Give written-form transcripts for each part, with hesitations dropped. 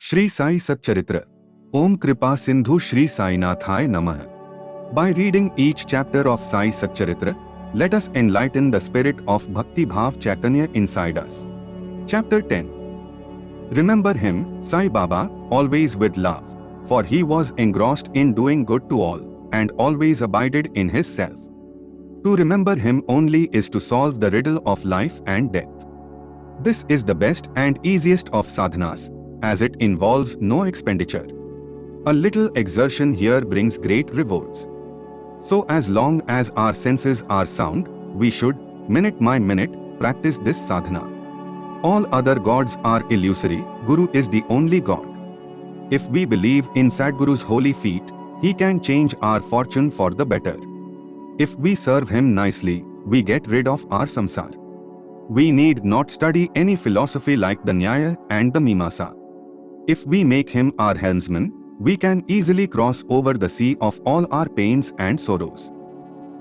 Shri Sai Satcharitra. Om Kripa Sindhu Shri Sai Nathaya Namah. By reading each chapter of Sai Satcharitra, let us enlighten the spirit of Bhakti Bhav Chaitanya inside us. Chapter 10. Remember him, Sai Baba, always with love, for he was engrossed in doing good to all, and always abided in his self. To remember him only is to solve the riddle of life and death. This is the best and easiest of sadhanas, as it involves no expenditure. A little exertion here brings great rewards. So as long as our senses are sound, we should, minute by minute, practice this sadhana. All other gods are illusory, Guru is the only God. If we believe in Sadguru's holy feet, he can change our fortune for the better. If we serve him nicely, we get rid of our samsara. We need not study any philosophy like the Nyaya and the Mimamsa. If we make him our helmsman, we can easily cross over the sea of all our pains and sorrows.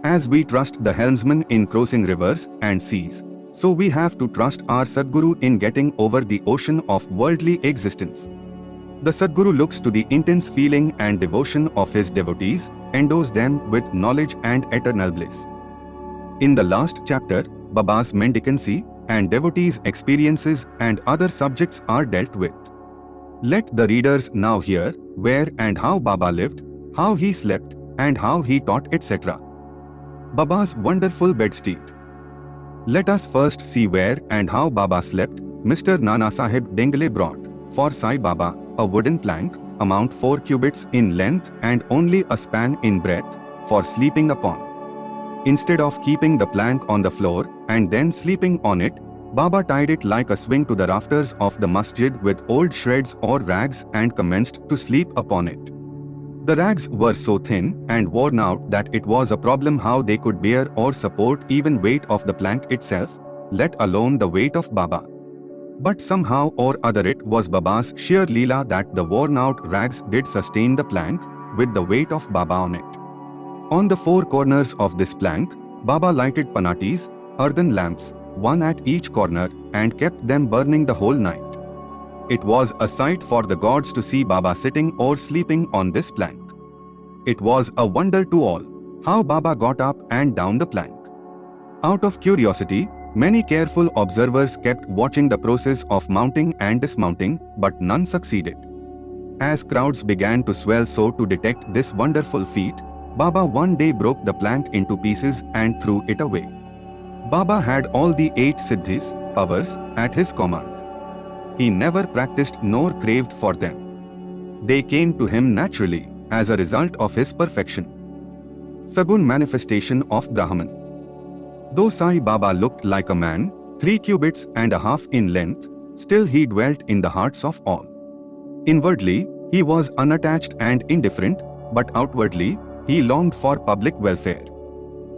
As we trust the helmsman in crossing rivers and seas, so we have to trust our Sadguru in getting over the ocean of worldly existence. The Sadguru looks to the intense feeling and devotion of his devotees, endows them with knowledge and eternal bliss. In the last chapter, Baba's mendicancy and devotees' experiences and other subjects are dealt with. Let the readers now hear where and how Baba lived, how he slept, and how he taught, etc. Baba's wonderful bedstead. Let us first see where and how Baba slept. Mr. Nana Sahib Dengale brought, for Sai Baba, a wooden plank, amount 4 cubits in length and only a span in breadth, for sleeping upon. Instead of keeping the plank on the floor and then sleeping on it, Baba tied it like a swing to the rafters of the masjid with old shreds or rags and commenced to sleep upon it. The rags were so thin and worn out that it was a problem how they could bear or support even weight of the plank itself, let alone the weight of Baba. But somehow or other it was Baba's sheer leela that the worn-out rags did sustain the plank with the weight of Baba on it. On the 4 corners of this plank, Baba lighted panatis, earthen lamps, one at each corner, and kept them burning the whole night. It was a sight for the gods to see Baba sitting or sleeping on this plank. It was a wonder to all how Baba got up and down the plank. Out of curiosity, many careful observers kept watching the process of mounting and dismounting, but none succeeded. As crowds began to swell so to detect this wonderful feat, Baba one day broke the plank into pieces and threw it away. Baba had all the 8 siddhis, powers, at his command. He never practiced nor craved for them. They came to him naturally, as a result of his perfection. Sagun manifestation of Brahman. Though Sai Baba looked like a man, 3 cubits and a half in length, still he dwelt in the hearts of all. Inwardly, he was unattached and indifferent, but outwardly, he longed for public welfare.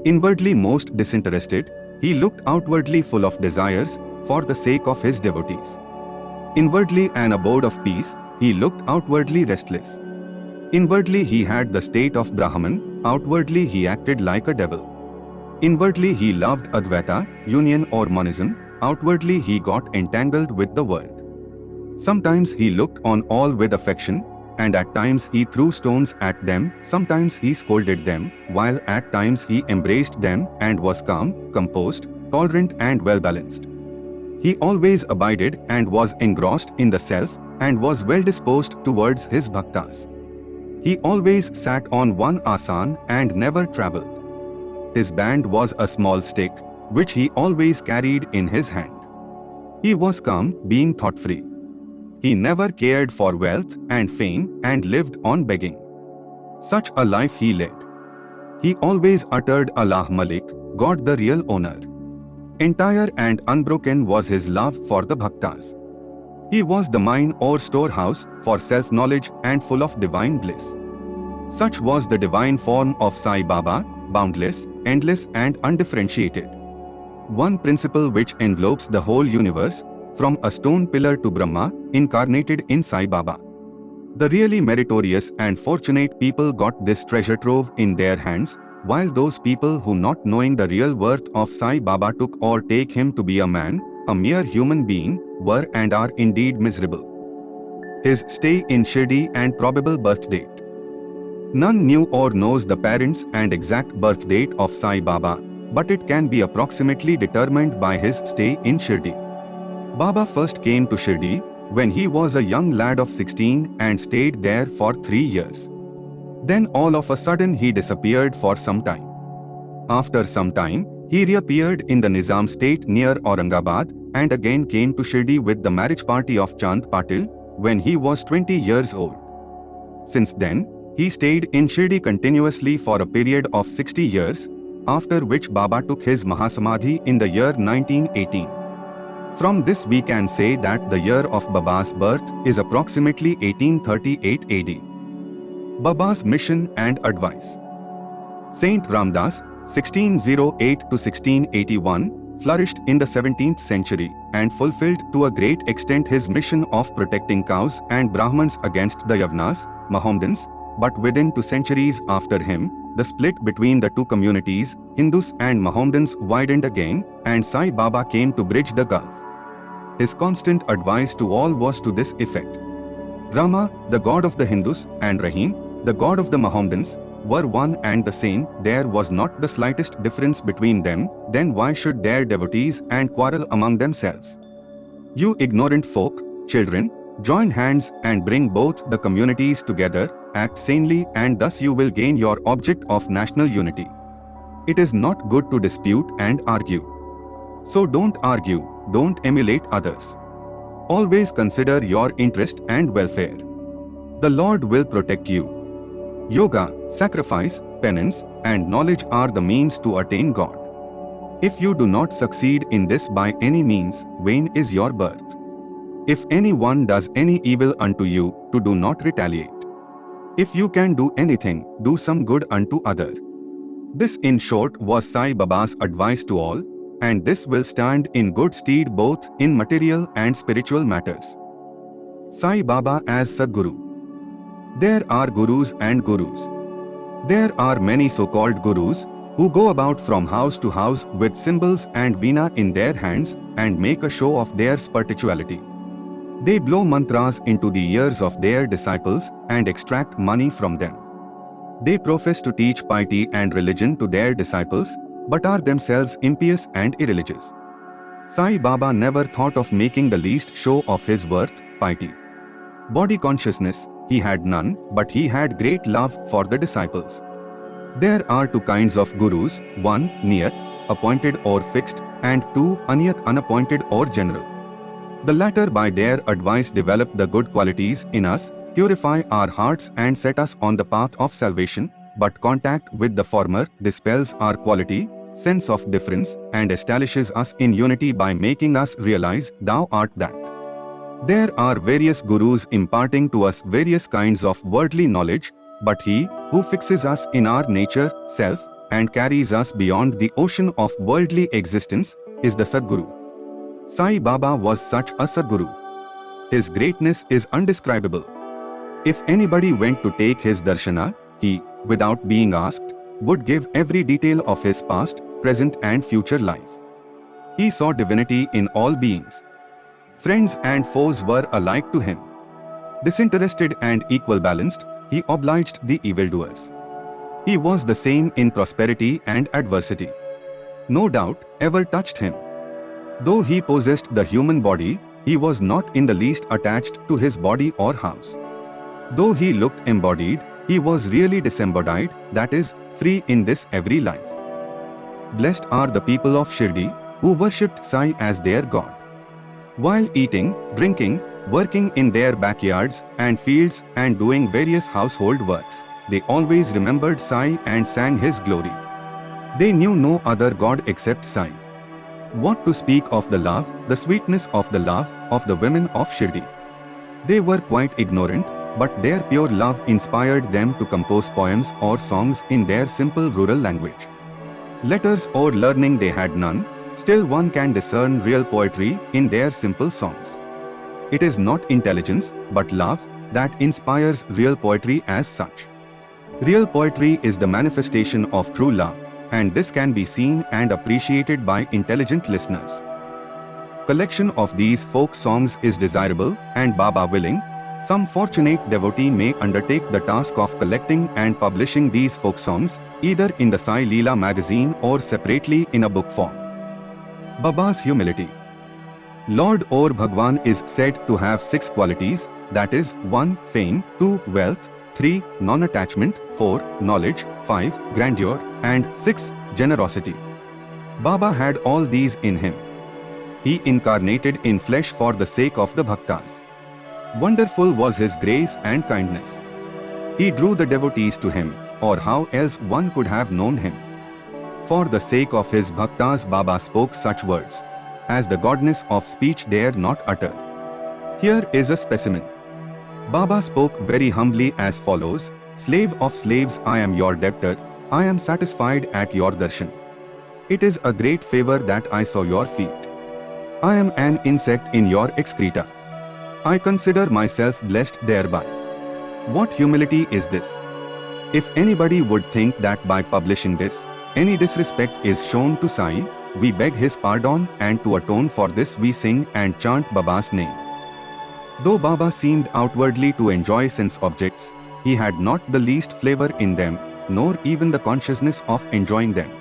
Inwardly most disinterested, he looked outwardly full of desires for the sake of his devotees. Inwardly an abode of peace, he looked outwardly restless. Inwardly he had the state of Brahman, outwardly he acted like a devil. Inwardly he loved Advaita, union or monism, outwardly he got entangled with the world. Sometimes he looked on all with affection, and at times he threw stones at them, sometimes he scolded them, while at times he embraced them and was calm, composed, tolerant and well-balanced. He always abided and was engrossed in the self and was well-disposed towards his bhaktas. He always sat on one asan and never travelled. His band was a small stick, which he always carried in his hand. He was calm, being thought-free. He never cared for wealth and fame and lived on begging. Such a life he led. He always uttered Allah Malik, God the real owner. Entire and unbroken was his love for the bhaktas. He was the mine or storehouse for self-knowledge and full of divine bliss. Such was the divine form of Sai Baba, boundless, endless and undifferentiated. One principle which envelopes the whole universe, from a stone pillar to Brahma, incarnated in Sai Baba. The really meritorious and fortunate people got this treasure trove in their hands, while those people who, not knowing the real worth of Sai Baba, took or take him to be a man, a mere human being, were and are indeed miserable. his stay in Shirdi and probable birth date. None knew or knows the parents and exact birth date of Sai Baba, but it can be approximately determined by his stay in Shirdi. Baba first came to Shirdi when he was a young lad of 16 and stayed there for 3 years. Then all of a sudden he disappeared for some time. After some time, he reappeared in the Nizam state near Aurangabad and again came to Shirdi with the marriage party of Chand Patil when he was 20 years old. Since then, he stayed in Shirdi continuously for a period of 60 years, after which Baba took his Mahasamadhi in the year 1918. From this we can say that the year of Baba's birth is approximately 1838 AD. Baba's mission and advice. Saint Ramdas, 1608 to 1681, flourished in the 17th century and fulfilled to a great extent his mission of protecting cows and Brahmins against the Yavanas, Mohammedans, but within 2 centuries after him, the split between the two communities, Hindus and Mohammedans, widened again, and Sai Baba came to bridge the gulf. His constant advice to all was to this effect: Rama, the god of the Hindus, and Rahim, the god of the Mohammedans, were one and the same. There was not the slightest difference between them. Then why should their devotees and quarrel among themselves? You ignorant folk, children, join hands and bring both the communities together, act sanely, and thus you will gain your object of national unity. It is not good to dispute and argue. So don't argue, don't emulate others. Always consider your interest and welfare. The Lord will protect you. Yoga, sacrifice, penance, and knowledge are the means to attain God. If you do not succeed in this by any means, vain is your birth. If anyone does any evil unto you, do not retaliate. If you can do anything, do some good unto other. This in short was Sai Baba's advice to all, and this will stand in good stead both in material and spiritual matters. Sai Baba as Sadguru. There are gurus and gurus. There are many so-called gurus who go about from house to house with cymbals and veena in their hands and make a show of their spirituality. They blow mantras into the ears of their disciples and extract money from them. They profess to teach piety and religion to their disciples, but are themselves impious and irreligious. Sai Baba never thought of making the least show of his worth, piety. Body consciousness, he had none, but he had great love for the disciples. There are two kinds of gurus: 1. Niyat, appointed or fixed, and 2. Aniyat, unappointed or general. The latter by their advice develop the good qualities in us, purify our hearts and set us on the path of salvation, but contact with the former dispels our quality, sense of difference, and establishes us in unity by making us realize thou art that. There are various gurus imparting to us various kinds of worldly knowledge, but he who fixes us in our nature, self, and carries us beyond the ocean of worldly existence is the Sadguru. Sai Baba was such a Sadguru. His greatness is undescribable. If anybody went to take his darshana, he, without being asked, would give every detail of his past, present and future life. He saw divinity in all beings. Friends and foes were alike to him. Disinterested and equal balanced, he obliged the evildoers. He was the same in prosperity and adversity. No doubt ever touched him. Though he possessed the human body, he was not in the least attached to his body or house. Though he looked embodied, he was really disembodied, that is, free in this every life. Blessed are the people of Shirdi, who worshipped Sai as their God. While eating, drinking, working in their backyards and fields and doing various household works, they always remembered Sai and sang his glory. They knew no other God except Sai. What to speak of the love, the sweetness of the love of the women of Shirdi? They were quite ignorant, but their pure love inspired them to compose poems or songs in their simple rural language. Letters or learning they had none, still one can discern real poetry in their simple songs. It is not intelligence, but love, that inspires real poetry as such. Real poetry is the manifestation of true love, and this can be seen and appreciated by intelligent listeners. Collection of these folk songs is desirable, and Baba willing, Some fortunate devotee may undertake the task of collecting and publishing these folk songs, either in the Sai Leela magazine or separately in a book form. Baba's humility. Lord or Bhagwan is said to have 6 qualities, that is, 1. Fame, 2. Wealth, 3. Non-attachment, 4. Knowledge, 5. Grandeur, and 6. Generosity. Baba had all these in him. He incarnated in flesh for the sake of the bhaktas. Wonderful was his grace and kindness. He drew the devotees to him, or how else one could have known him. For the sake of his bhaktas, Baba spoke such words as the godness of speech dare not utter. Here is a specimen. Baba spoke very humbly as follows: Slave of slaves, I am your debtor. I am satisfied at your darshan. It is a great favor that I saw your feet. I am an insect in your excreta. I consider myself blessed thereby. What humility is this? If anybody would think that by publishing this, any disrespect is shown to Sai, we beg his pardon, and to atone for this we sing and chant Baba's name. Though Baba seemed outwardly to enjoy sense objects, he had not the least flavor in them, nor even the consciousness of enjoying them.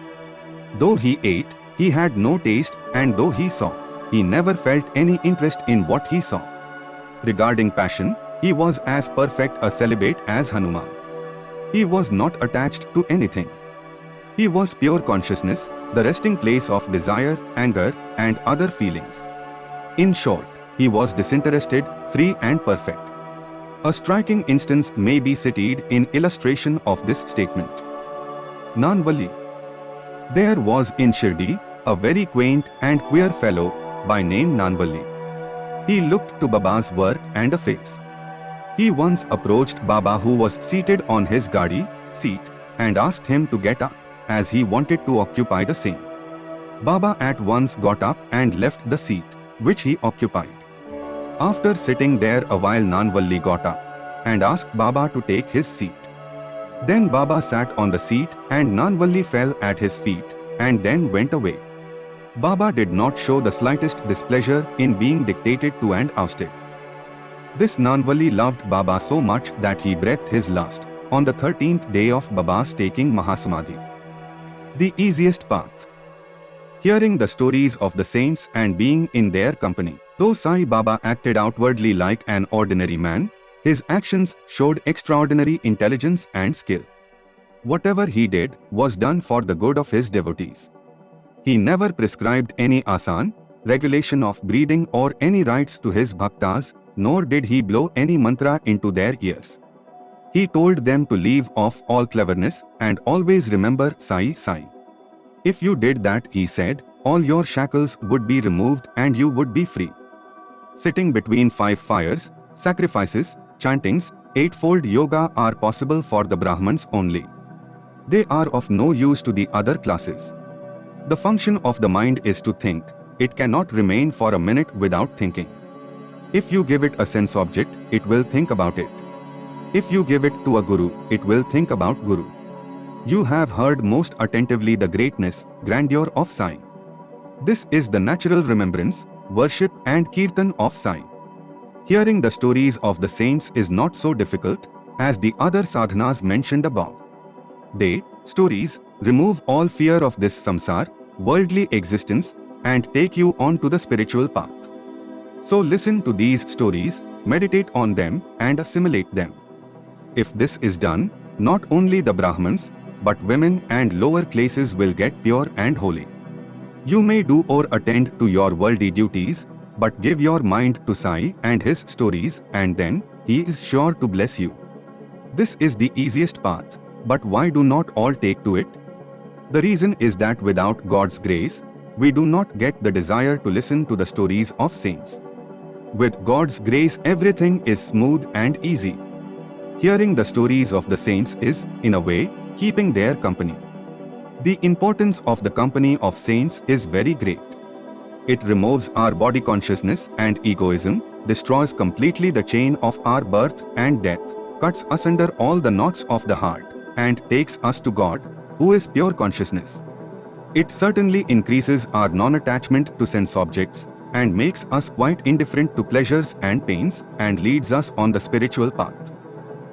Though he ate, he had no taste, and though he saw, he never felt any interest in what he saw. Regarding passion, he was as perfect a celibate as Hanuman. He was not attached to anything. He was pure consciousness, the resting place of desire, anger, and other feelings. In short, he was disinterested, free and perfect. A striking instance may be cited in illustration of this statement. Nanvalli. There was in Shirdi a very quaint and queer fellow by name Nanvalli. He looked to Baba's work and affairs. He once approached Baba, who was seated on his gadi seat, and asked him to get up, as he wanted to occupy the same. Baba at once got up and left the seat, which he occupied. After sitting there a while, Nanvalli got up and asked Baba to take his seat. Then Baba sat on the seat and Nanvalli fell at his feet and then went away. Baba did not show the slightest displeasure in being dictated to and ousted. This Nanvalli loved Baba so much that he breathed his last on the 13th day of Baba's taking Mahasamadhi. The easiest path. Hearing the stories of the saints and being in their company, though Sai Baba acted outwardly like an ordinary man, his actions showed extraordinary intelligence and skill. Whatever he did was done for the good of his devotees. He never prescribed any asan, regulation of breathing or any rites to his bhaktas, nor did he blow any mantra into their ears. He told them to leave off all cleverness and always remember Sai Sai. If you did that, he said, all your shackles would be removed and you would be free. Sitting between 5 fires, sacrifices, chantings, 8-fold yoga are possible for the Brahmins only. They are of no use to the other classes. The function of the mind is to think. It cannot remain for a minute without thinking. If you give it a sense object, it will think about it. If you give it to a guru, it will think about guru. You have heard most attentively the greatness, grandeur of Sai. This is the natural remembrance, worship and kirtan of Sai. Hearing the stories of the saints is not so difficult as the other sadhanas mentioned above. They, stories, remove all fear of this samsar, worldly existence, and take you on to the spiritual path. So listen to these stories, meditate on them and assimilate them. If this is done, not only the Brahmins, but women and lower classes will get pure and holy. You may do or attend to your worldly duties, but give your mind to Sai and his stories, and then he is sure to bless you. This is the easiest path, but why do not all take to it? The reason is that without God's grace, we do not get the desire to listen to the stories of saints. With God's grace, everything is smooth and easy. Hearing the stories of the saints is, in a way, keeping their company. The importance of the company of saints is very great. It removes our body consciousness and egoism, destroys completely the chain of our birth and death, cuts asunder all the knots of the heart, and takes us to God, who is pure consciousness. It certainly increases our non-attachment to sense objects and makes us quite indifferent to pleasures and pains and leads us on the spiritual path.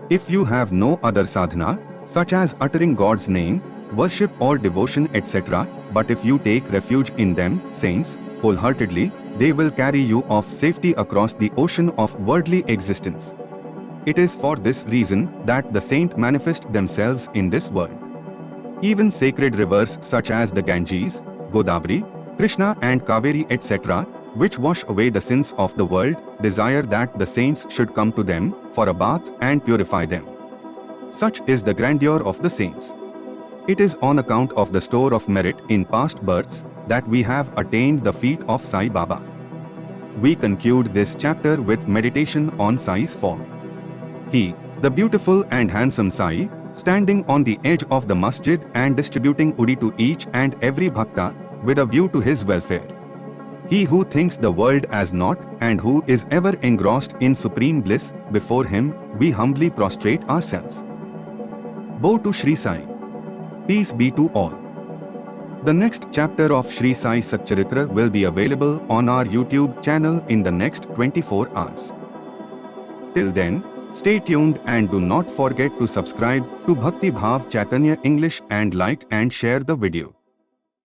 If you have no other sadhana, such as uttering God's name, worship or devotion etc., but if you take refuge in them, saints, wholeheartedly, they will carry you off safety across the ocean of worldly existence. It is for this reason that the saints manifest themselves in this world. Even sacred rivers such as the Ganges, Godavari, Krishna and Kaveri etc., which wash away the sins of the world, desire that the saints should come to them for a bath and purify them. Such is the grandeur of the saints. It is on account of the store of merit in past births that we have attained the feet of Sai Baba. We conclude this chapter with meditation on Sai's form. He, the beautiful and handsome Sai, standing on the edge of the masjid and distributing udi to each and every bhakta with a view to his welfare. He who thinks the world as naught and who is ever engrossed in supreme bliss, before him we humbly prostrate ourselves. Bow to Shri Sai. Peace be to all. The next chapter of Shri Sai Satcharitra will be available on our YouTube channel in the next 24 hours. Till then, stay tuned and do not forget to subscribe to Bhakti Bhav Chaitanya English and like and share the video.